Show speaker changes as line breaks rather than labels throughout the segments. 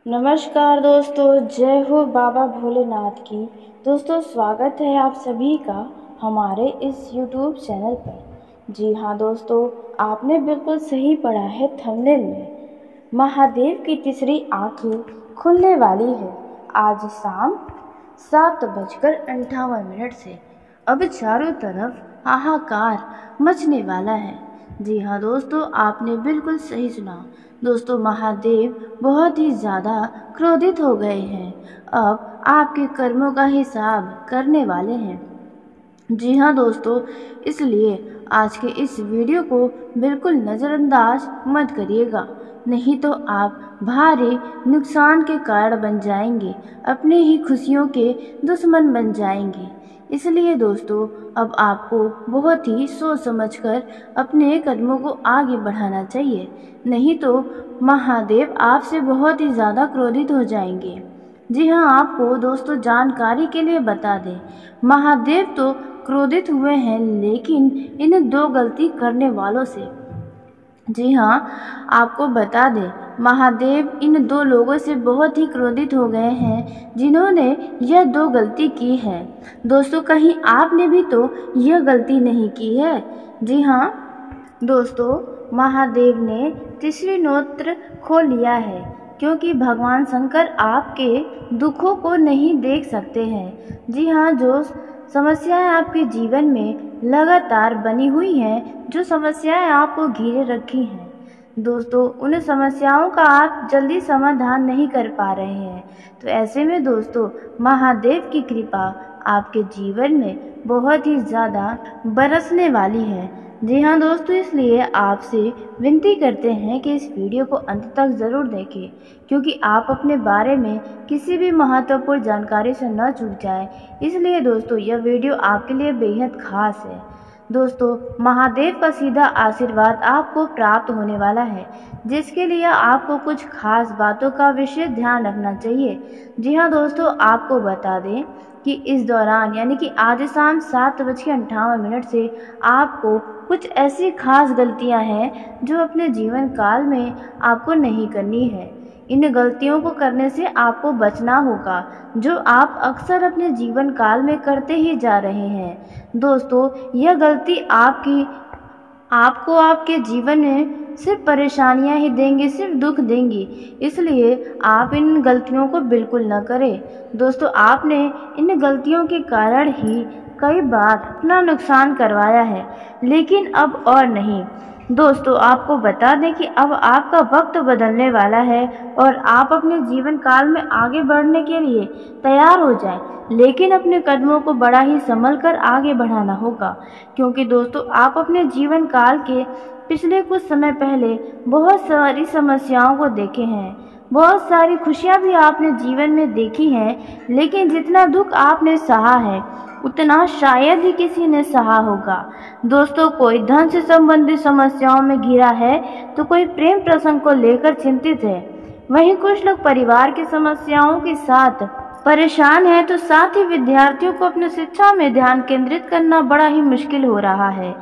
नमस्कार दोस्तों, जय हो बाबा भोलेनाथ की। दोस्तों, स्वागत है आप सभी का हमारे इस YouTube चैनल पर। जी हाँ दोस्तों, आपने बिल्कुल सही पढ़ा है थंबनेल में। महादेव की तीसरी आंखें खुलने वाली है आज शाम 7:58 से। अब चारों तरफ हाहाकार मचने वाला है। जी हाँ दोस्तों, आपने बिल्कुल सही सुना। दोस्तों, महादेव बहुत ही ज़्यादा क्रोधित हो गए हैं। अब आपके कर्मों का हिसाब करने वाले हैं। जी हाँ दोस्तों, इसलिए आज के इस वीडियो को बिल्कुल नज़रअंदाज मत करिएगा, नहीं तो आप भारी नुकसान के कारण बन जाएंगे, अपने ही खुशियों के दुश्मन बन जाएंगे। इसलिए दोस्तों, अब आपको बहुत ही सोच समझकर अपने कदमों को आगे बढ़ाना चाहिए, नहीं तो महादेव आपसे बहुत ही ज़्यादा क्रोधित हो जाएंगे। जी हाँ, आपको दोस्तों जानकारी के लिए बता दें, महादेव तो क्रोधित हुए हैं, लेकिन इन दो गलती करने वालों से। जी हाँ, आपको बता दें, महादेव इन दो लोगों से बहुत ही क्रोधित हो गए हैं जिन्होंने यह दो गलती की है। दोस्तों, कहीं आपने भी तो यह गलती नहीं की है। जी हाँ दोस्तों, महादेव ने तीसरी नेत्र खोल लिया है, क्योंकि भगवान शंकर आपके दुखों को नहीं देख सकते हैं। जी हाँ, जो समस्याएं आपके जीवन में लगातार बनी हुई हैं, जो समस्याएं आपको घेरे रखी हैं, दोस्तों उन समस्याओं का आप जल्दी समाधान नहीं कर पा रहे हैं। तो ऐसे में दोस्तों, महादेव की कृपा आपके जीवन में बहुत ही ज़्यादा बरसने वाली है। जी हाँ दोस्तों, इसलिए आपसे विनती करते हैं कि इस वीडियो को अंत तक ज़रूर देखें, क्योंकि आप अपने बारे में किसी भी महत्वपूर्ण जानकारी से न चूक जाएं। इसलिए दोस्तों, यह वीडियो आपके लिए बेहद खास है। दोस्तों, महादेव का सीधा आशीर्वाद आपको प्राप्त होने वाला है, जिसके लिए आपको कुछ खास बातों का विशेष ध्यान रखना चाहिए। जी हाँ दोस्तों, आपको बता दें कि इस दौरान यानी कि आज शाम 7:58 से आपको कुछ ऐसी खास गलतियां हैं जो अपने जीवन काल में आपको नहीं करनी है। इन गलतियों को करने से आपको बचना होगा, जो आप अक्सर अपने जीवन काल में करते ही जा रहे हैं। दोस्तों, यह गलती आपको आपके जीवन में सिर्फ परेशानियां ही देंगी, सिर्फ दुख देंगी। इसलिए आप इन गलतियों को बिल्कुल न करें। दोस्तों, आपने इन गलतियों के कारण ही कई बार अपना नुकसान करवाया है, लेकिन अब और नहीं। दोस्तों, आपको बता दें कि अब आपका वक्त बदलने वाला है और आप अपने जीवन काल में आगे बढ़ने के लिए तैयार हो जाएं, लेकिन अपने कदमों को बड़ा ही संभल कर आगे बढ़ाना होगा, क्योंकि दोस्तों आप अपने जीवन काल के पिछले कुछ समय पहले बहुत सारी समस्याओं को देखे हैं, बहुत सारी खुशियां भी आपने जीवन में देखी हैं, लेकिन जितना दुख आपने सहा है उतना शायद ही किसी ने सहा होगा। दोस्तों, कोई धन से संबंधित समस्याओं में घिरा है, तो कोई प्रेम प्रसंग को लेकर चिंतित है, वहीं कुछ लोग परिवार की समस्याओं के साथ परेशान है, तो साथ ही विद्यार्थियों को अपनी शिक्षा में ध्यान केंद्रित करना बड़ा ही मुश्किल हो रहा है।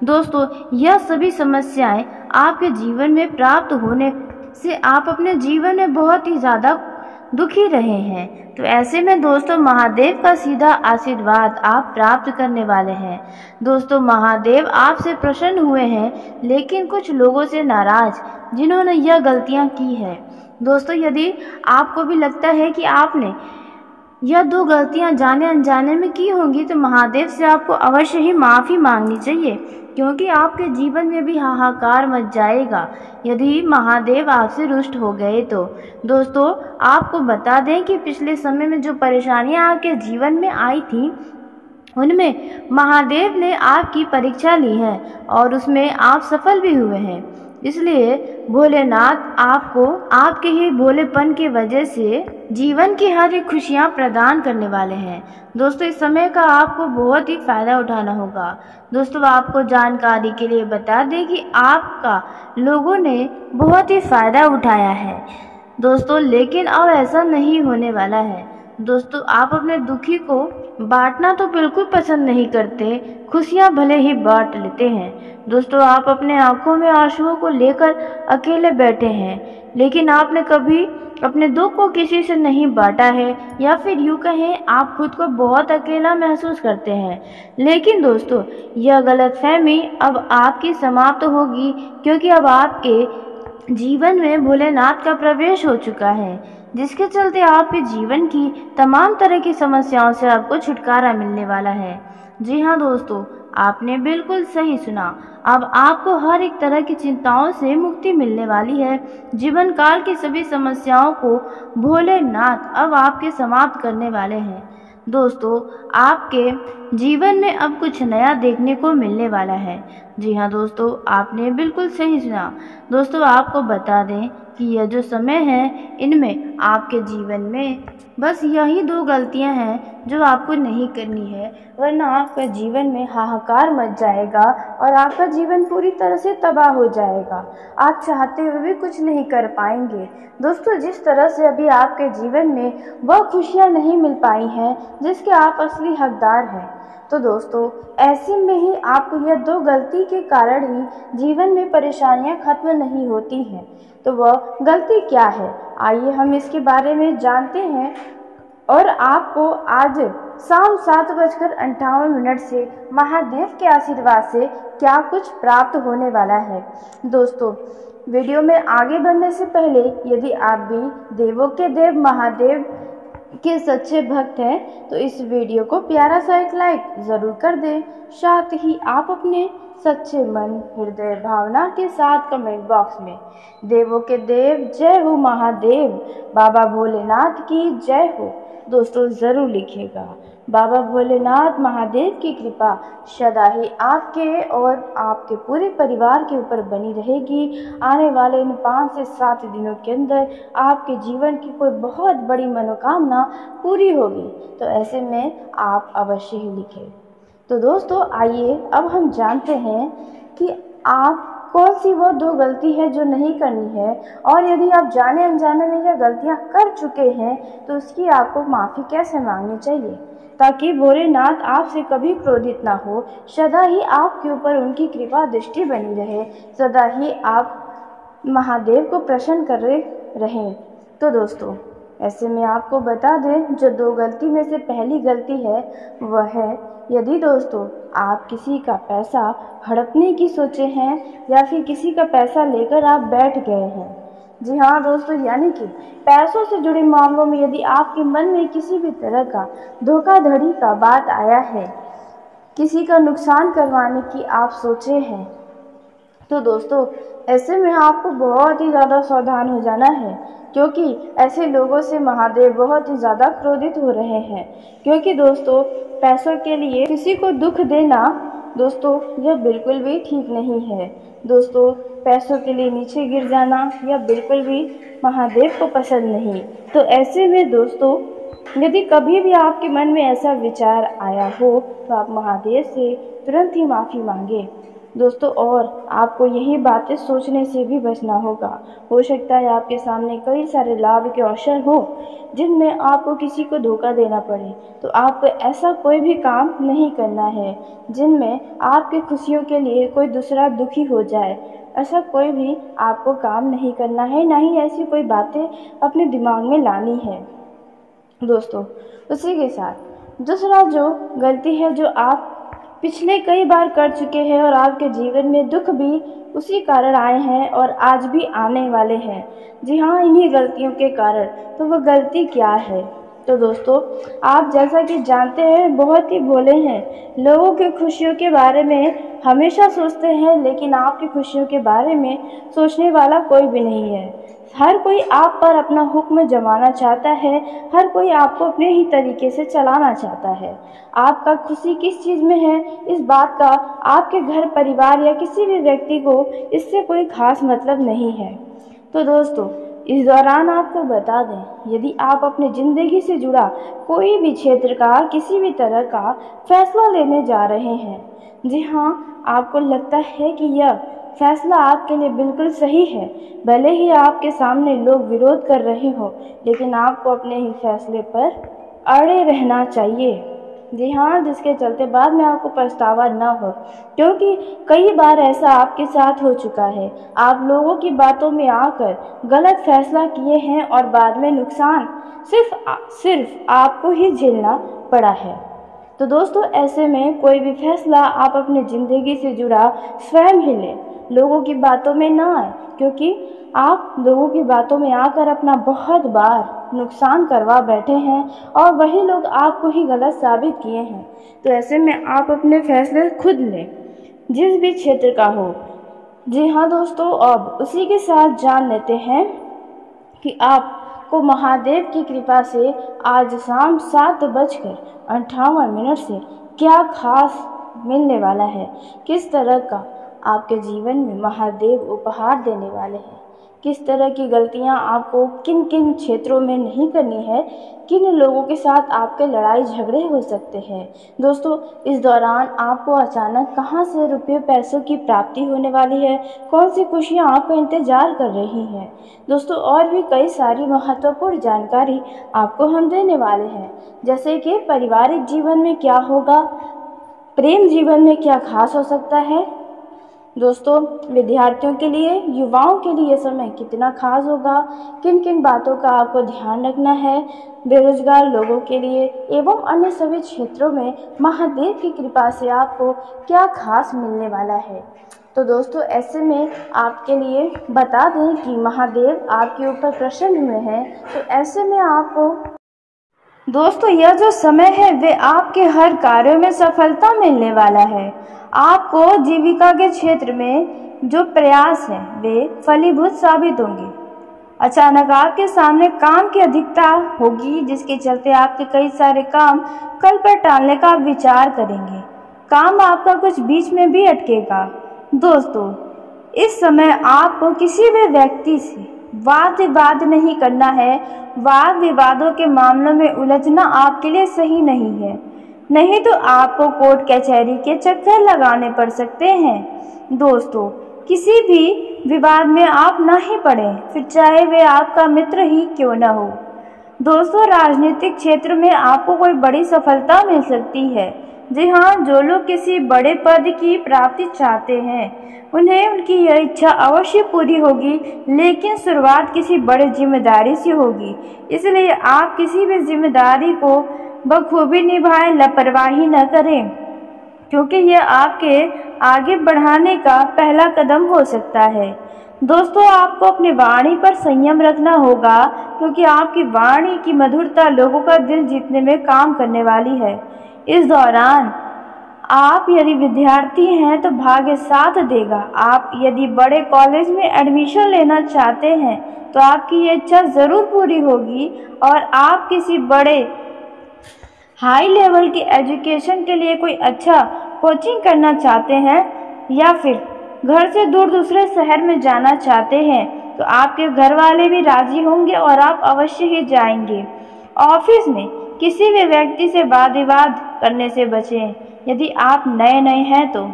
दोस्तों, यह सभी समस्याएं आपके जीवन में प्राप्त होने से आप अपने जीवन में बहुत ही ज़्यादा दुखी रहे हैं। तो ऐसे में दोस्तों, महादेव का सीधा आशीर्वाद आप प्राप्त करने वाले हैं। दोस्तों, महादेव आपसे प्रसन्न हुए हैं, लेकिन कुछ लोगों से नाराज, जिन्होंने यह गलतियां की है। दोस्तों, यदि आपको भी लगता है कि आपने यह दो गलतियां जाने अनजाने में की होंगी, तो महादेव से आपको अवश्य ही माफ़ी मांगनी चाहिए, क्योंकि आपके जीवन में भी हाहाकार मच जाएगा यदि महादेव आपसे रुष्ट हो गए तो। दोस्तों, आपको बता दें कि पिछले समय में जो परेशानियां आपके जीवन में आई थी, उनमें महादेव ने आपकी परीक्षा ली है और उसमें आप सफल भी हुए हैं। इसलिए भोलेनाथ आपको आपके ही भोलेपन की वजह से जीवन की हर एक खुशियाँ प्रदान करने वाले हैं। दोस्तों, इस समय का आपको बहुत ही फ़ायदा उठाना होगा। दोस्तों, आपको जानकारी के लिए बता दें कि आपका लोगों ने बहुत ही फ़ायदा उठाया है दोस्तों, लेकिन अब ऐसा नहीं होने वाला है। दोस्तों आप अपने दुखी को बांटना तो बिल्कुल पसंद नहीं करते, खुशियाँ भले ही बांट लेते हैं। दोस्तों आप अपने आंखों में आंसुओं को लेकर अकेले बैठे हैं, लेकिन आपने कभी अपने दुख को किसी से नहीं बांटा है, या फिर यूँ कहें आप खुद को बहुत अकेला महसूस करते हैं। लेकिन दोस्तों यह गलतफहमी अब आपकी समाप्त होगी, क्योंकि अब आपके जीवन में भोलेनाथ का प्रवेश हो चुका है, जिसके चलते आपके जीवन की तमाम तरह की समस्याओं से आपको छुटकारा मिलने वाला है। जी हाँ दोस्तों, आपने बिल्कुल सही सुना। अब आपको हर एक तरह की चिंताओं से मुक्ति मिलने वाली है। जीवन काल की सभी समस्याओं को भोलेनाथ अब आपके समाप्त करने वाले हैं। दोस्तों आपके जीवन में अब कुछ नया देखने को मिलने वाला है। जी हाँ दोस्तों, आपने बिल्कुल सही सुना। दोस्तों आपको बता दें कि यह जो समय है, इनमें आपके जीवन में बस यही 2 गलतियां हैं जो आपको नहीं करनी है, वरना आपका जीवन में हाहाकार मच जाएगा और आपका जीवन पूरी तरह से तबाह हो जाएगा। आप चाहते हुए भी कुछ नहीं कर पाएंगे। दोस्तों जिस तरह से अभी आपके जीवन में वह खुशियां नहीं मिल पाई हैं जिसके आप असली हकदार हैं, तो दोस्तों ऐसे में ही आपको यह 2 गलती के कारण ही जीवन में परेशानियां खत्म नहीं होती हैं। तो वह गलती क्या है, आइए हम इसके बारे में जानते हैं। और आपको आज शाम 7:58 से महादेव के आशीर्वाद से क्या कुछ प्राप्त होने वाला है। दोस्तों वीडियो में आगे बढ़ने से पहले यदि आप भी देवों के देव महादेव के सच्चे भक्त हैं तो इस वीडियो को प्यारा सा एक लाइक ज़रूर कर दें। साथ ही आप अपने सच्चे मन हृदय भावना के साथ कमेंट बॉक्स में देवों के देव जय हो महादेव, बाबा भोलेनाथ की जय हो दोस्तों ज़रूर लिखिएगा। बाबा भोलेनाथ महादेव की कृपा सदा ही आपके और आपके पूरे परिवार के ऊपर बनी रहेगी। आने वाले इन 5 से 7 दिनों के अंदर आपके जीवन की कोई बहुत बड़ी मनोकामना पूरी होगी, तो ऐसे में आप अवश्य ही लिखें। तो दोस्तों आइए अब हम जानते हैं कि आप कौन सी वो 2 गलती है जो नहीं करनी है, और यदि आप जाने अनजाने में यह गलतियां कर चुके हैं तो उसकी आपको माफ़ी कैसे मांगनी चाहिए, ताकि भोलेनाथ आपसे कभी क्रोधित ना हो, सदा ही आपके ऊपर उनकी कृपा दृष्टि बनी रहे, सदा ही आप महादेव को प्रसन्न कर रहें। तो दोस्तों ऐसे में आपको बता दें, जो 2 गलती में से पहली गलती है वह है, यदि दोस्तों आप किसी का पैसा हड़पने की सोचे हैं या फिर किसी का पैसा लेकर आप बैठ गए हैं। जी हाँ दोस्तों, यानी कि पैसों से जुड़े मामलों में यदि आपके मन में किसी भी तरह का धोखाधड़ी का बात आया है, किसी का नुकसान करवाने की आप सोचे हैं, तो दोस्तों ऐसे में आपको बहुत ही ज़्यादा सावधान हो जाना है, क्योंकि ऐसे लोगों से महादेव बहुत ही ज़्यादा क्रोधित हो रहे हैं। क्योंकि दोस्तों पैसों के लिए किसी को दुख देना दोस्तों यह बिल्कुल भी ठीक नहीं है। दोस्तों पैसों के लिए नीचे गिर जाना यह बिल्कुल भी महादेव को पसंद नहीं। तो ऐसे में दोस्तों यदि कभी भी आपके मन में ऐसा विचार आया हो तो आप महादेव से तुरंत ही माफ़ी मांगे दोस्तों। और आपको यही बातें सोचने से भी बचना होगा। हो सकता है आपके सामने कई सारे लाभ के अवसर हो जिनमें आपको किसी को धोखा देना पड़े, तो आपको ऐसा कोई भी काम नहीं करना है जिनमें आपकी खुशियों के लिए कोई दूसरा दुखी हो जाए। ऐसा कोई भी आपको काम नहीं करना है, ना ही ऐसी कोई बातें अपने दिमाग में लानी है दोस्तों। उसी के साथ दूसरा जो गलती है जो आप पिछले कई बार कर चुके हैं और आपके जीवन में दुख भी उसी कारण आए हैं और आज भी आने वाले हैं। जी हाँ, इन्हीं गलतियों के कारण। तो वह गलती क्या है? तो दोस्तों आप जैसा कि जानते हैं बहुत ही भोले हैं, लोगों की खुशियों के बारे में हमेशा सोचते हैं, लेकिन आपकी खुशियों के बारे में सोचने वाला कोई भी नहीं है। हर कोई आप पर अपना हुक्म जमाना चाहता है, हर कोई आपको अपने ही तरीके से चलाना चाहता है। आपका खुशी किस चीज़ में है, इस बात का आपके घर परिवार या किसी भी व्यक्ति को इससे कोई खास मतलब नहीं है। तो दोस्तों इस दौरान आपको बता दें, यदि आप अपनी ज़िंदगी से जुड़ा कोई भी क्षेत्र का किसी भी तरह का फैसला लेने जा रहे हैं, जी हाँ, आपको लगता है कि यह फैसला आपके लिए बिल्कुल सही है, भले ही आपके सामने लोग विरोध कर रहे हो, लेकिन आपको अपने ही फैसले पर अड़े रहना चाहिए। जी हाँ, जिसके चलते बाद में आपको पछतावा ना हो, क्योंकि कई बार ऐसा आपके साथ हो चुका है। आप लोगों की बातों में आकर गलत फैसला किए हैं और बाद में नुकसान सिर्फ आपको ही झेलना पड़ा है। तो दोस्तों, ऐसे में कोई भी फैसला आप अपनी ज़िंदगी से जुड़ा स्वयं ही लें, लोगों की बातों में ना आए, क्योंकि आप लोगों की बातों में आकर अपना बहुत बार नुकसान करवा बैठे हैं और वही लोग आपको ही गलत साबित किए हैं। तो ऐसे में आप अपने फैसले खुद लें, जिस भी क्षेत्र का हो। जी हाँ दोस्तों, अब उसी के साथ जान लेते हैं कि आपको महादेव की कृपा से आज शाम 7:58 से क्या खास मिलने वाला है, किस तरह का आपके जीवन में महादेव उपहार देने वाले हैं, किस तरह की गलतियां आपको किन किन क्षेत्रों में नहीं करनी है, किन लोगों के साथ आपके लड़ाई झगड़े हो सकते हैं। दोस्तों, इस दौरान आपको अचानक कहां से रुपये पैसों की प्राप्ति होने वाली है, कौन सी खुशियां आपको इंतजार कर रही हैं। दोस्तों, और भी कई सारी महत्वपूर्ण जानकारी आपको हम देने वाले हैं, जैसे कि पारिवारिक जीवन में क्या होगा, प्रेम जीवन में क्या खास हो सकता है। दोस्तों, विद्यार्थियों के लिए, युवाओं के लिए समय कितना खास होगा, किन किन बातों का आपको ध्यान रखना है, बेरोजगार लोगों के लिए एवं अन्य सभी क्षेत्रों में महादेव की कृपा से आपको क्या खास मिलने वाला है। तो दोस्तों, ऐसे में आपके लिए बता दें कि महादेव आपके ऊपर प्रसन्न हुए हैं। तो ऐसे में आपको दोस्तों, यह जो समय है वे आपके हर कार्यों में सफलता मिलने वाला है। आपको जीविका के क्षेत्र में जो प्रयास हैं वे फलीभूत साबित होंगे। अचानक आपके सामने काम की अधिकता होगी, जिसके चलते आपके कई सारे काम कल पर टालने का विचार करेंगे। काम आपका कुछ बीच में भी अटकेगा। दोस्तों, इस समय आपको किसी भी व्यक्ति से वाद विवाद नहीं करना है। वाद विवादों के मामलों में उलझना आपके लिए सही नहीं है, नहीं तो आपको कोर्ट कचहरी के चक्कर लगाने पड़ सकते हैं। दोस्तों, किसी भी विवाद में आप ना ही पड़ें, फिर चाहे वे आपका मित्र ही क्यों न हो। दोस्तों, राजनीतिक क्षेत्र में आपको कोई बड़ी सफलता मिल सकती है। जी हाँ, जो लोग किसी बड़े पद की प्राप्ति चाहते हैं उन्हें उनकी यह इच्छा अवश्य पूरी होगी, लेकिन शुरुआत किसी बड़ी जिम्मेदारी से होगी। इसलिए आप किसी भी जिम्मेदारी को बखूबी निभाएं, लापरवाही न करें, क्योंकि यह आपके आगे बढ़ाने का पहला कदम हो सकता है। दोस्तों, आपको अपनी वाणी पर संयम रखना होगा, क्योंकि आपकी वाणी की मधुरता लोगों का दिल जीतने में काम करने वाली है। इस दौरान आप यदि विद्यार्थी हैं तो भाग्य साथ देगा। आप यदि बड़े कॉलेज में एडमिशन लेना चाहते हैं तो आपकी ये इच्छा ज़रूर पूरी होगी, और आप किसी बड़े हाई लेवल की एजुकेशन के लिए कोई अच्छा कोचिंग करना चाहते हैं या फिर घर से दूर दूसरे शहर में जाना चाहते हैं तो आपके घर वाले भी राजी होंगे और आप अवश्य ही जाएंगे। ऑफिस में किसी भी व्यक्ति से वाद विवाद करने से बचें। यदि आप नए हैं तो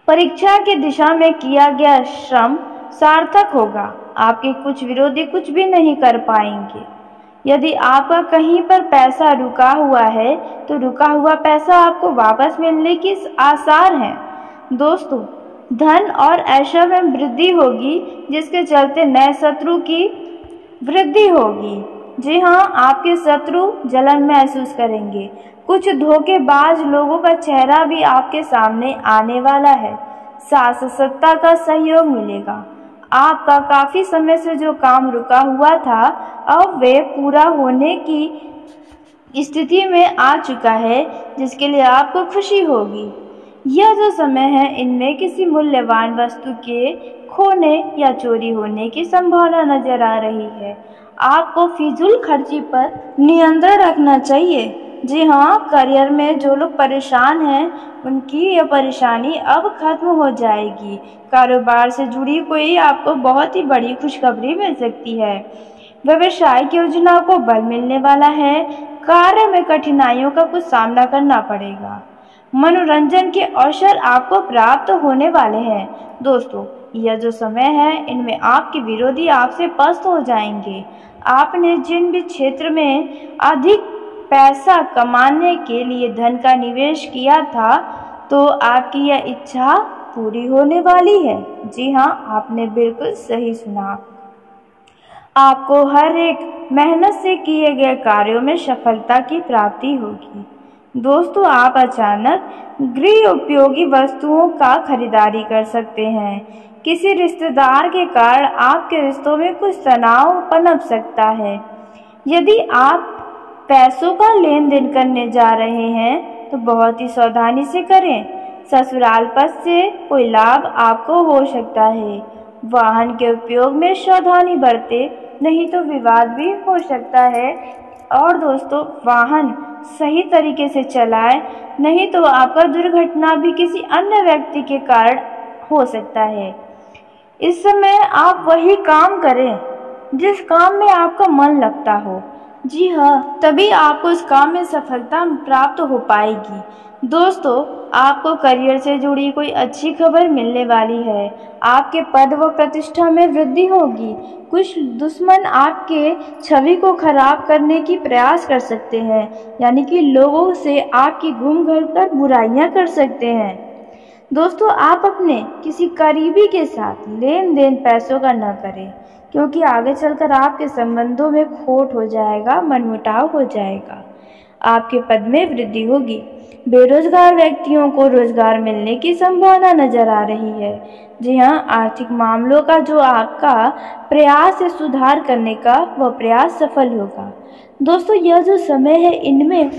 परीक्षा की दिशा में किया गया श्रम सार्थक होगा। आपके कुछ विरोधी कुछ भी नहीं कर पाएंगे। यदि आपका कहीं पर पैसा रुका हुआ है तो रुका हुआ पैसा आपको वापस मिलने की आसार हैं। दोस्तों, धन और ऐश्वर्य में वृद्धि होगी, जिसके चलते नए शत्रु की वृद्धि होगी। जी हाँ, आपके शत्रु जलन महसूस करेंगे। कुछ धोखेबाज लोगों का चेहरा भी आपके सामने आने वाला है। शासन सत्ता का सहयोग मिलेगा। आपका काफी समय से जो काम रुका हुआ था अब वे पूरा होने की स्थिति में आ चुका है, जिसके लिए आपको खुशी होगी। यह जो समय है इनमें किसी मूल्यवान वस्तु के खोने या चोरी होने की संभावना नजर आ रही है। आपको फिजूल खर्ची पर नियंत्रण रखना चाहिए। जी हाँ, करियर में जो लोग परेशान हैं उनकी यह परेशानी अब खत्म हो जाएगी। कारोबार से जुड़ी कोई आपको बहुत ही बड़ी खुशखबरी मिल सकती है। व्यवसायिक योजनाओं को बल मिलने वाला है। कार्य में कठिनाइयों का कुछ सामना करना पड़ेगा। मनोरंजन के अवसर आपको प्राप्त होने वाले हैं। दोस्तों, यह जो समय है इनमें आपके विरोधी आपसे पस्त हो जाएंगे। आपने जिन भी क्षेत्र में अधिक पैसा कमाने के लिए धन का निवेश किया था तो आपकी यह इच्छा पूरी होने वाली है। जी हाँ, आपने बिल्कुल सही सुना। आपको हर एक मेहनत से किए गए कार्यों में सफलता की प्राप्ति होगी। दोस्तों, आप अचानक गृह उपयोगी वस्तुओं का खरीदारी कर सकते हैं। किसी रिश्तेदार के कारण आपके रिश्तों में कुछ तनाव पनप सकता है। यदि आप पैसों का लेन देन करने जा रहे हैं तो बहुत ही सावधानी से करें। ससुराल पक्ष से कोई लाभ आपको हो सकता है। वाहन के उपयोग में सावधानी बरतें, नहीं तो विवाद भी हो सकता है। और दोस्तों, वाहन सही तरीके से चलाएं, नहीं तो आपका दुर्घटना भी किसी अन्य व्यक्ति के कारण हो सकता है। इस समय आप वही काम करें जिस काम में आपका मन लगता हो। जी हाँ, तभी आपको इस काम में सफलता प्राप्त हो पाएगी। दोस्तों, आपको करियर से जुड़ी कोई अच्छी खबर मिलने वाली है। आपके पद व प्रतिष्ठा में वृद्धि होगी। कुछ दुश्मन आपके छवि को खराब करने की प्रयास कर सकते हैं, यानी कि लोगों से आपकी घूम घूम कर बुराइयां कर सकते हैं। दोस्तों, आप अपने किसी करीबी के साथ लेन देन पैसों का न करें, क्योंकि आगे चलकर आपके संबंधों में खोट हो जाएगा, मनमुटाव हो जाएगा। आपके पद में वृद्धि होगी। बेरोजगार व्यक्तियों को रोजगार मिलने की संभावना नजर आ रही है। जी हाँ, आर्थिक मामलों का जो आपका प्रयास है सुधार करने का, वह प्रयास सफल होगा। दोस्तों, यह जो समय है, इनमें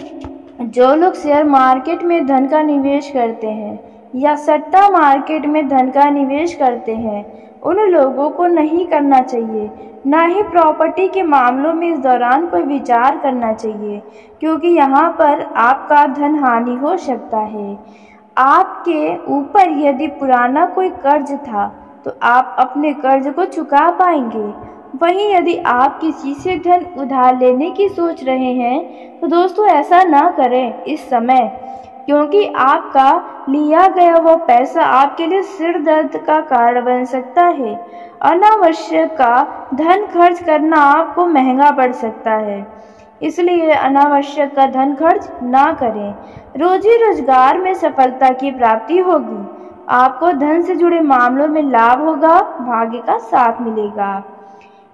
जो लोग शेयर मार्केट में धन का निवेश करते हैं या सट्टा मार्केट में धन का निवेश करते हैं, उन लोगों को नहीं करना चाहिए। ना ही प्रॉपर्टी के मामलों में इस दौरान कोई विचार करना चाहिए, क्योंकि यहाँ पर आपका धन हानि हो सकता है। आपके ऊपर यदि पुराना कोई कर्ज था तो आप अपने कर्ज को चुका पाएंगे। वहीं यदि आप किसी से धन उधार लेने की सोच रहे हैं तो दोस्तों ऐसा ना करें इस समय, क्योंकि आपका लिया गया वह पैसा आपके लिए सिर दर्द का कारण बन सकता है। अनावश्यक का धन खर्च करना आपको महंगा पड़ सकता है, इसलिए अनावश्यक का धन खर्च ना करें। रोजी रोजगार में सफलता की प्राप्ति होगी। आपको धन से जुड़े मामलों में लाभ होगा, भाग्य का साथ मिलेगा।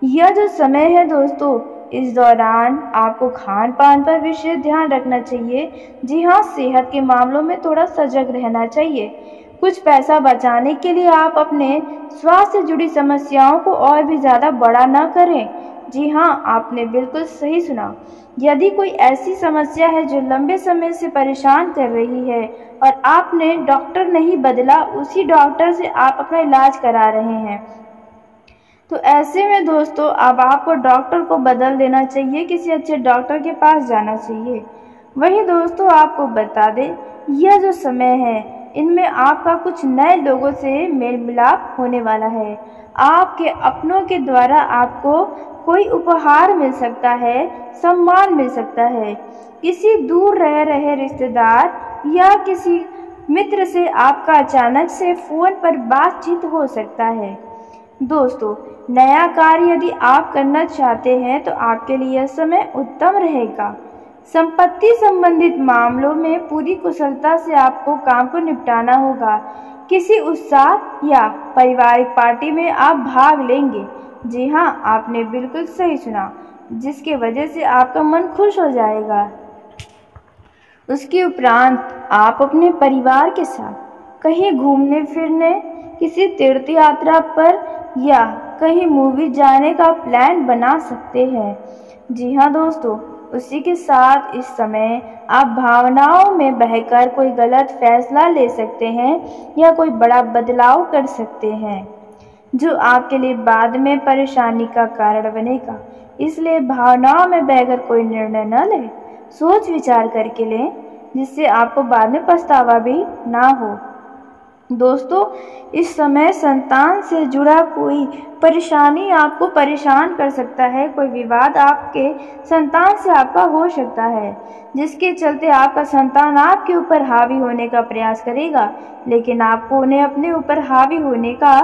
यह जो समय है दोस्तों, इस दौरान आपको खान पान पर विशेष ध्यान रखना चाहिए। जी हाँ, सेहत के मामलों में थोड़ा सजग रहना चाहिए। कुछ पैसा बचाने के लिए आप अपने स्वास्थ्य से जुड़ी समस्याओं को और भी ज़्यादा बड़ा ना करें। जी हाँ, आपने बिल्कुल सही सुना। यदि कोई ऐसी समस्या है जो लंबे समय से परेशान कर रही है और आपने डॉक्टर नहीं बदला, उसी डॉक्टर से आप अपना इलाज करा रहे हैं, तो ऐसे में दोस्तों अब आपको डॉक्टर को बदल देना चाहिए, किसी अच्छे डॉक्टर के पास जाना चाहिए। वहीं दोस्तों, आपको बता दें, यह जो समय है इनमें आपका कुछ नए लोगों से मेल मिलाप होने वाला है। आपके अपनों के द्वारा आपको कोई उपहार मिल सकता है, सम्मान मिल सकता है। किसी दूर रह रहे रिश्तेदार या किसी मित्र से आपका अचानक से फोन पर बातचीत हो सकता है। दोस्तों, नया कार्य यदि आप करना चाहते हैं तो आपके लिए यह समय उत्तम रहेगा। संपत्ति संबंधित मामलों में पूरी कुशलता से आपको काम को निपटाना होगा। किसी उत्साह या पारिवारिक पार्टी में आप भाग लेंगे। जी हाँ, आपने बिल्कुल सही सुना, जिसके वजह से आपका मन खुश हो जाएगा। उसके उपरांत आप अपने परिवार के साथ कहीं घूमने फिरने, किसी तीर्थ यात्रा पर या कहीं मूवी जाने का प्लान बना सकते हैं। जी हाँ दोस्तों, उसी के साथ इस समय आप भावनाओं में बहकर कोई गलत फैसला ले सकते हैं या कोई बड़ा बदलाव कर सकते हैं, जो आपके लिए बाद में परेशानी का कारण बनेगा। इसलिए भावनाओं में बहकर कोई निर्णय न लें, सोच विचार करके लें, जिससे आपको बाद में पछतावा भी ना हो। दोस्तों, इस समय संतान से जुड़ा कोई परेशानी आपको परेशान कर सकता है। कोई विवाद आपके संतान से आपका हो सकता है, जिसके चलते आपका संतान आपके ऊपर हावी होने का प्रयास करेगा, लेकिन आपको उन्हें अपने ऊपर हावी होने का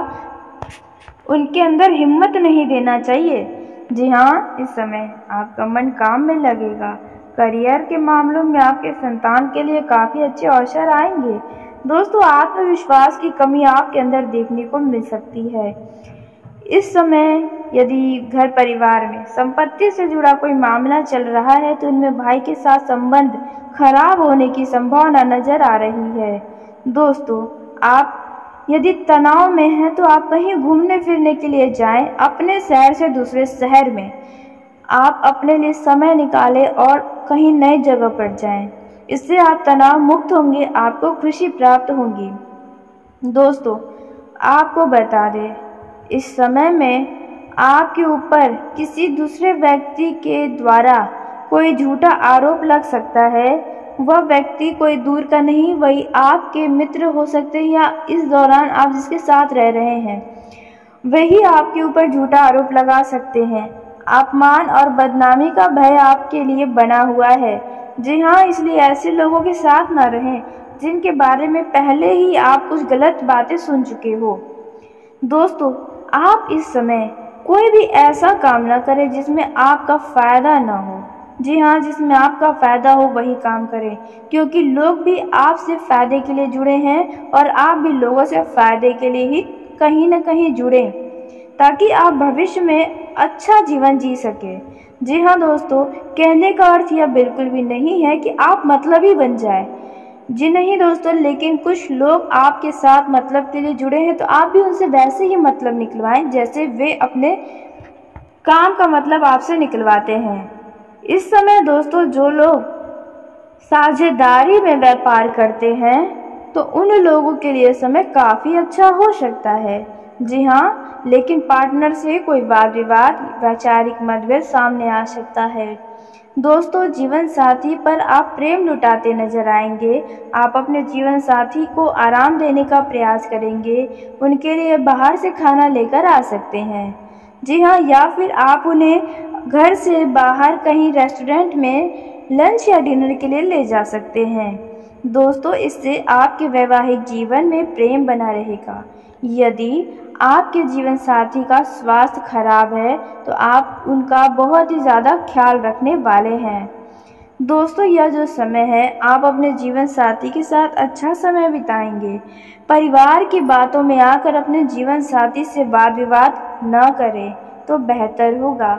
उनके अंदर हिम्मत नहीं देना चाहिए। जी हाँ, इस समय आपका मन काम में लगेगा। करियर के मामलों में आपके संतान के लिए काफ़ी अच्छे अवसर आएंगे। दोस्तों, आत्मविश्वास की कमी आपके अंदर देखने को मिल सकती है। इस समय यदि घर परिवार में संपत्ति से जुड़ा कोई मामला चल रहा है तो इनमें भाई के साथ संबंध खराब होने की संभावना नजर आ रही है। दोस्तों, आप यदि तनाव में हैं तो आप कहीं घूमने फिरने के लिए जाएं। अपने शहर से दूसरे शहर में आप अपने लिए समय निकालें और कहीं नई जगह पर जाएं। इससे आप तनाव मुक्त होंगे, आपको खुशी प्राप्त होगी। दोस्तों, आपको बता दें, इस समय में आपके ऊपर किसी दूसरे व्यक्ति के द्वारा कोई झूठा आरोप लग सकता है। वह व्यक्ति कोई दूर का नहीं, वही आपके मित्र हो सकते हैं या इस दौरान आप जिसके साथ रह रहे हैं वही आपके ऊपर झूठा आरोप लगा सकते हैं। अपमान और बदनामी का भय आपके लिए बना हुआ है। जी हाँ, इसलिए ऐसे लोगों के साथ ना रहें जिनके बारे में पहले ही आप कुछ गलत बातें सुन चुके हो। दोस्तों, आप इस समय कोई भी ऐसा काम ना करें जिसमें आपका फ़ायदा ना हो। जी हाँ, जिसमें आपका फ़ायदा हो वही काम करें, क्योंकि लोग भी आपसे फ़ायदे के लिए जुड़े हैं और आप भी लोगों से फ़ायदे के लिए ही कहीं ना कहीं जुड़ें, ताकि आप भविष्य में अच्छा जीवन जी सकें। जी हाँ दोस्तों, कहने का अर्थ यह बिल्कुल भी नहीं है कि आप मतलबी बन जाए। जी नहीं दोस्तों, लेकिन कुछ लोग आपके साथ मतलब के लिए जुड़े हैं तो आप भी उनसे वैसे ही मतलब निकलवाएं जैसे वे अपने काम का मतलब आपसे निकलवाते हैं। इस समय दोस्तों, जो लोग साझेदारी में व्यापार करते हैं तो उन लोगों के लिए समय काफ़ी अच्छा हो सकता है। जी हाँ, लेकिन पार्टनर से कोई वाद विवाद, वैचारिक मतभेद सामने आ सकता है। दोस्तों, जीवन साथी पर आप प्रेम लुटाते नजर आएंगे। आप अपने जीवन साथी को आराम देने का प्रयास करेंगे। उनके लिए बाहर से खाना लेकर आ सकते हैं। जी हाँ, या फिर आप उन्हें घर से बाहर कहीं रेस्टोरेंट में लंच या डिनर के लिए ले जा सकते हैं। दोस्तों, इससे आपके वैवाहिक जीवन में प्रेम बना रहेगा। यदि आपके जीवन साथी का स्वास्थ्य खराब है तो आप उनका बहुत ही ज़्यादा ख्याल रखने वाले हैं। दोस्तों, यह जो समय है आप अपने जीवन साथी के साथ अच्छा समय बिताएंगे। परिवार की बातों में आकर अपने जीवन साथी से वाद विवाद न करें तो बेहतर होगा।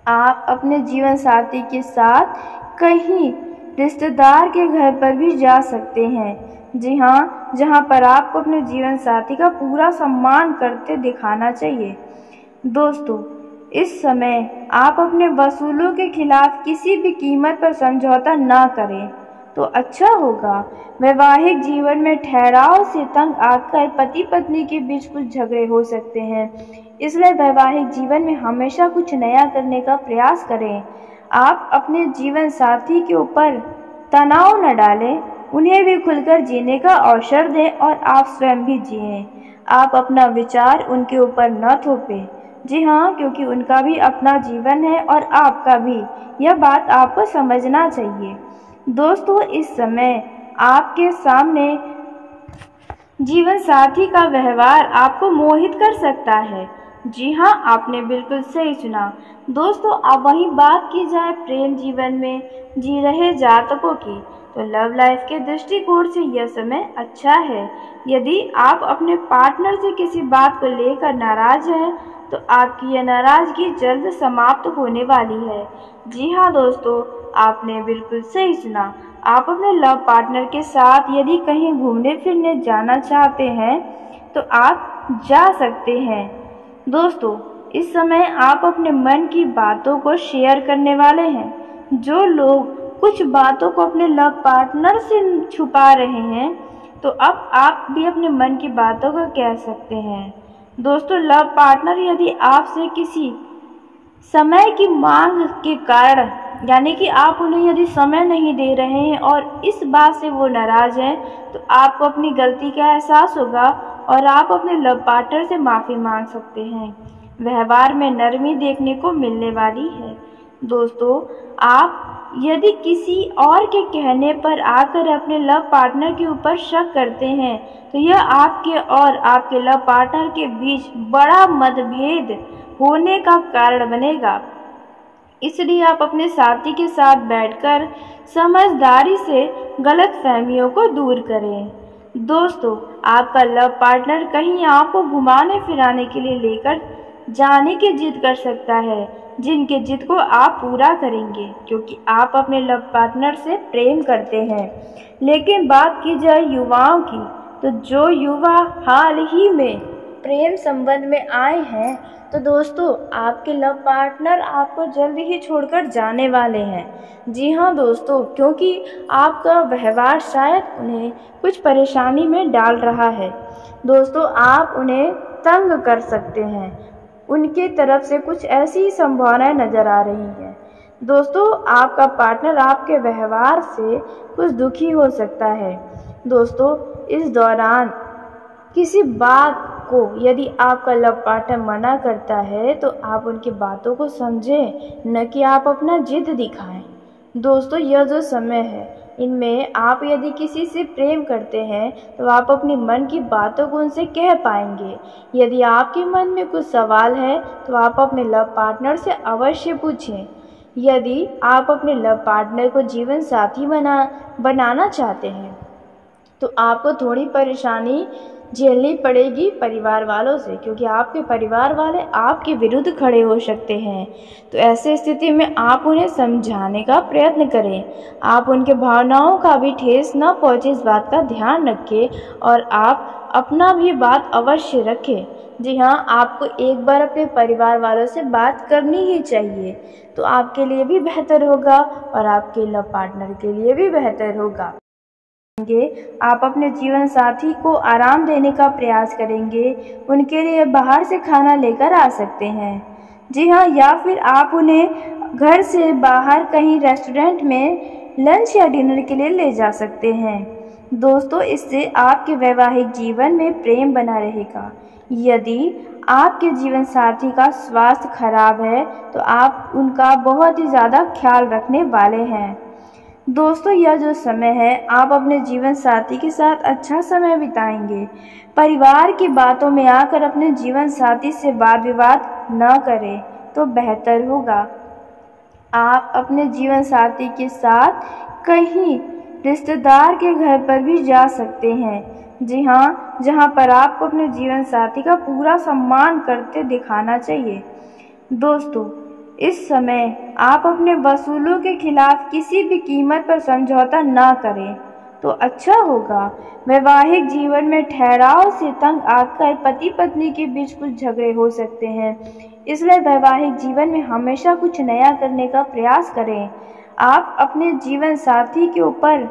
आप अपने जीवन साथी के साथ कहीं रिश्तेदार के घर पर भी जा सकते हैं। जी हाँ, जहाँ पर आपको अपने जीवन साथी का पूरा सम्मान करते दिखाना चाहिए। दोस्तों, इस समय आप अपने वसूलों के खिलाफ किसी भी कीमत पर समझौता ना करें तो अच्छा होगा। वैवाहिक जीवन में ठहराव से तंग आकर पति पत्नी के बीच कुछ झगड़े हो सकते हैं, इसलिए वैवाहिक जीवन में हमेशा कुछ नया करने का प्रयास करें। आप अपने जीवन साथी के ऊपर तनाव न डालें, उन्हें भी खुलकर जीने का अवसर दें और आप स्वयं भी जिएं। आप अपना विचार उनके ऊपर न थोपें। जी हाँ, क्योंकि उनका भी अपना जीवन है और आपका भी, यह बात आपको समझना चाहिए। दोस्तों, इस समय आपके सामने जीवन साथी का व्यवहार आपको मोहित कर सकता है। जी हाँ, आपने बिल्कुल सही सुना। दोस्तों, अब वही बात की जाए प्रेम जीवन में जी रहे जातकों की, तो लव लाइफ के दृष्टिकोण से यह समय अच्छा है। यदि आप अपने पार्टनर से किसी बात को लेकर नाराज हैं तो आपकी यह नाराजगी जल्द समाप्त होने वाली है। जी हाँ दोस्तों, आपने बिल्कुल सही सुना। आप अपने लव पार्टनर के साथ यदि कहीं घूमने फिरने जाना चाहते हैं तो आप जा सकते हैं। दोस्तों, इस समय आप अपने मन की बातों को शेयर करने वाले हैं। जो लोग कुछ बातों को अपने लव पार्टनर से छुपा रहे हैं तो अब आप भी अपने मन की बातों को कह सकते हैं। दोस्तों, लव पार्टनर यदि आपसे किसी समय की मांग के कारण, यानी कि आप उन्हें यदि समय नहीं दे रहे हैं और इस बात से वो नाराज़ हैं, तो आपको अपनी गलती का एहसास होगा और आप अपने लव पार्टनर से माफ़ी मांग सकते हैं। व्यवहार में नरमी देखने को मिलने वाली है। दोस्तों, आप यदि किसी और के कहने पर आकर अपने लव पार्टनर के ऊपर शक करते हैं तो यह आपके और आपके लव पार्टनर के बीच बड़ा मतभेद होने का कारण बनेगा। इसलिए आप अपने साथी के साथ बैठकर समझदारी से गलतफहमियों को दूर करें। दोस्तों, आपका लव पार्टनर कहीं आपको घुमाने फिराने के लिए लेकर जाने की जिद कर सकता है, जिनके जिद को आप पूरा करेंगे क्योंकि आप अपने लव पार्टनर से प्रेम करते हैं। लेकिन बात की जाए युवाओं की, तो जो युवा हाल ही में प्रेम संबंध में आए हैं, तो दोस्तों आपके लव पार्टनर आपको जल्द ही छोड़कर जाने वाले हैं। जी हाँ दोस्तों, क्योंकि आपका व्यवहार शायद उन्हें कुछ परेशानी में डाल रहा है। दोस्तों, आप उन्हें तंग कर सकते हैं, उनके तरफ से कुछ ऐसी संभावनाएं नज़र आ रही हैं। दोस्तों, आपका पार्टनर आपके व्यवहार से कुछ दुखी हो सकता है। दोस्तों, इस दौरान किसी बात को यदि आपका लव पार्टनर मना करता है तो आप उनकी बातों को समझें, न कि आप अपना जिद दिखाएं। दोस्तों, यह जो समय है, इनमें आप यदि किसी से प्रेम करते हैं तो आप अपने मन की बातों को उनसे कह पाएंगे। यदि आपके मन में कुछ सवाल है तो आप अपने लव पार्टनर से अवश्य पूछें। यदि आप अपने लव पार्टनर को जीवन साथी बनाना चाहते हैं तो आपको थोड़ी परेशानी झेलनी पड़ेगी परिवार वालों से, क्योंकि आपके परिवार वाले आपके विरुद्ध खड़े हो सकते हैं। तो ऐसे स्थिति में आप उन्हें समझाने का प्रयत्न करें। आप उनके भावनाओं का भी ठेस न पहुंचे, इस बात का ध्यान रखें और आप अपना भी बात अवश्य रखें। जी हाँ, आपको एक बार अपने परिवार वालों से बात करनी ही चाहिए, तो आपके लिए भी बेहतर होगा और आपके लव पार्टनर के लिए भी बेहतर होगा। आप अपने जीवन साथी को आराम देने का प्रयास करेंगे, उनके लिए बाहर से खाना लेकर आ सकते हैं। जी हाँ, या फिर आप उन्हें घर से बाहर कहीं रेस्टोरेंट में लंच या डिनर के लिए ले जा सकते हैं। दोस्तों, इससे आपके वैवाहिक जीवन में प्रेम बना रहेगा। यदि आपके जीवन साथी का स्वास्थ्य खराब है तो आप उनका बहुत ही ज़्यादा ख्याल रखने वाले हैं। दोस्तों, यह जो समय है, आप अपने जीवन साथी के साथ अच्छा समय बिताएंगे। परिवार की बातों में आकर अपने जीवन साथी से वाद विवाद न करें तो बेहतर होगा। आप अपने जीवन साथी के साथ कहीं रिश्तेदार के घर पर भी जा सकते हैं। जी हाँ, जहाँ पर आपको अपने जीवन साथी का पूरा सम्मान करते दिखाना चाहिए। दोस्तों, इस समय आप अपने वसूलों के खिलाफ किसी भी कीमत पर समझौता ना करें तो अच्छा होगा। वैवाहिक जीवन में ठहराव से तंग आकर पति पत्नी के बीच कुछ झगड़े हो सकते हैं, इसलिए वैवाहिक जीवन में हमेशा कुछ नया करने का प्रयास करें। आप अपने जीवन साथी के ऊपर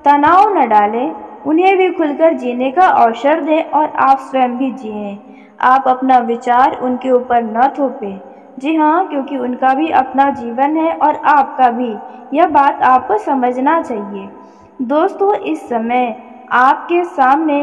तनाव न डालें, उन्हें भी खुलकर जीने का अवसर दें और आप स्वयं भी जिएं। आप अपना विचार उनके ऊपर न थोपें। जी हाँ, क्योंकि उनका भी अपना जीवन है और आपका भी, यह बात आपको समझना चाहिए। दोस्तों, इस समय आपके सामने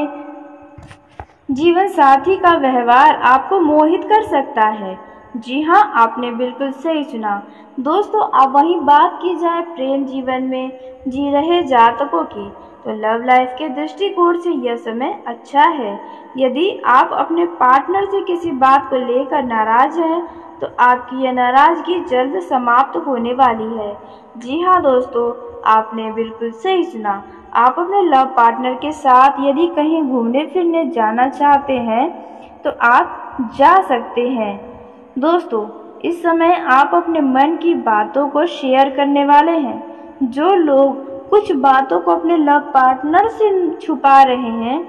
जीवन साथी का व्यवहार आपको मोहित कर सकता है। जी हाँ, आपने बिल्कुल सही सुना। दोस्तों, अब वहीं बात की जाए प्रेम जीवन में जी रहे जातकों की, तो लव लाइफ के दृष्टिकोण से यह समय अच्छा है। यदि आप अपने पार्टनर से किसी बात को लेकर नाराज हैं तो आपकी यह नाराजगी जल्द समाप्त होने वाली है। जी हाँ दोस्तों, आपने बिल्कुल सही सुना। आप अपने लव पार्टनर के साथ यदि कहीं घूमने फिरने जाना चाहते हैं तो आप जा सकते हैं। दोस्तों, इस समय आप अपने मन की बातों को शेयर करने वाले हैं। जो लोग कुछ बातों को अपने लव पार्टनर से छुपा रहे हैं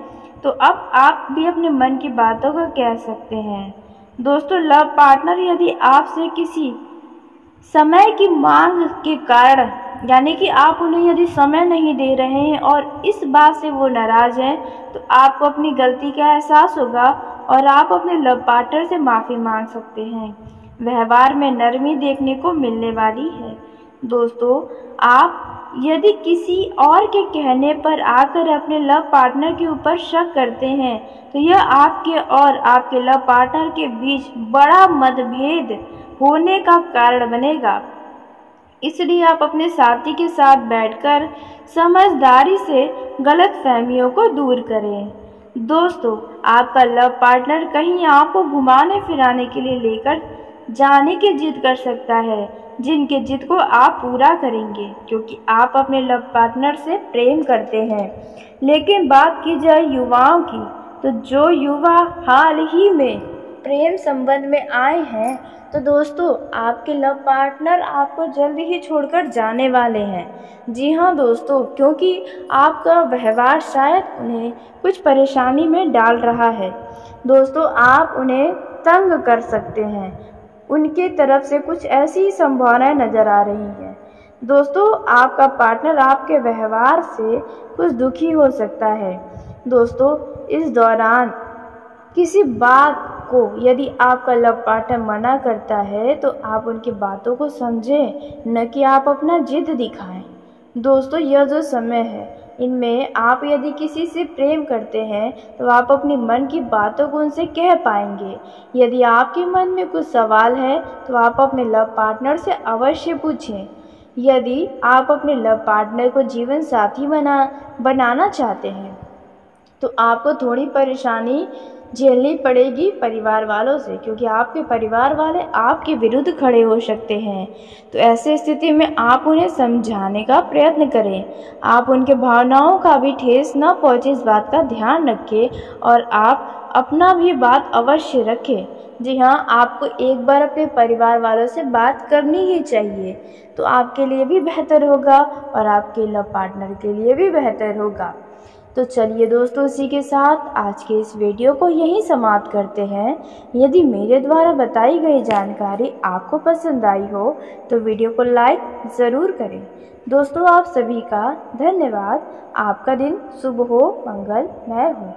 तो अब आप भी अपने मन की बातों को कह सकते हैं। दोस्तों, लव पार्टनर यदि आपसे किसी समय की मांग के कारण, यानी कि आप उन्हें यदि समय नहीं दे रहे हैं और इस बात से वो नाराज़ हैं, तो आपको अपनी गलती का एहसास होगा और आप अपने लव पार्टनर से माफ़ी मांग सकते हैं। व्यवहार में नरमी देखने को मिलने वाली है। दोस्तों, आप यदि किसी और के कहने पर आकर अपने लव पार्टनर के ऊपर शक करते हैं तो यह आपके और आपके लव पार्टनर के बीच बड़ा मतभेद होने का कारण बनेगा। इसलिए आप अपने साथी के साथ बैठकर समझदारी से गलतफहमियों को दूर करें। दोस्तों, आपका लव पार्टनर कहीं आपको घुमाने फिराने के लिए लेकर जाने की जिद कर सकता है, जिनके जिद को आप पूरा करेंगे, क्योंकि आप अपने लव पार्टनर से प्रेम करते हैं। लेकिन बात की जाए युवाओं की, तो जो युवा हाल ही में प्रेम संबंध में आए हैं, तो दोस्तों आपके लव पार्टनर आपको जल्द ही छोड़कर जाने वाले हैं। जी हाँ दोस्तों, क्योंकि आपका व्यवहार शायद उन्हें कुछ परेशानी में डाल रहा है। दोस्तों आप उन्हें तंग कर सकते हैं, उनके तरफ से कुछ ऐसी संभावनाएं नज़र आ रही हैं। दोस्तों आपका पार्टनर आपके व्यवहार से कुछ दुखी हो सकता है। दोस्तों इस दौरान किसी बात को यदि आपका लव पार्टनर मना करता है, तो आप उनकी बातों को समझें, न कि आप अपना जिद दिखाएं। दोस्तों यह जो समय है, इनमें आप यदि किसी से प्रेम करते हैं, तो आप अपनी मन की बातों को उनसे कह पाएंगे। यदि आपके मन में कुछ सवाल है, तो आप अपने लव पार्टनर से अवश्य पूछें। यदि आप अपने लव पार्टनर को जीवन साथी बनाना चाहते हैं, तो आपको थोड़ी परेशानी झेलनी पड़ेगी परिवार वालों से, क्योंकि आपके परिवार वाले आपके विरुद्ध खड़े हो सकते हैं। तो ऐसी स्थिति में आप उन्हें समझाने का प्रयत्न करें। आप उनके भावनाओं का भी ठेस न पहुंचे, इस बात का ध्यान रखें, और आप अपना भी बात अवश्य रखें। जी हाँ, आपको एक बार अपने परिवार वालों से बात करनी ही चाहिए, तो आपके लिए भी बेहतर होगा और आपके लव पार्टनर के लिए भी बेहतर होगा। तो चलिए दोस्तों, इसी के साथ आज के इस वीडियो को यहीं समाप्त करते हैं। यदि मेरे द्वारा बताई गई जानकारी आपको पसंद आई हो, तो वीडियो को लाइक ज़रूर करें। दोस्तों आप सभी का धन्यवाद। आपका दिन शुभ हो, मंगलमय हो।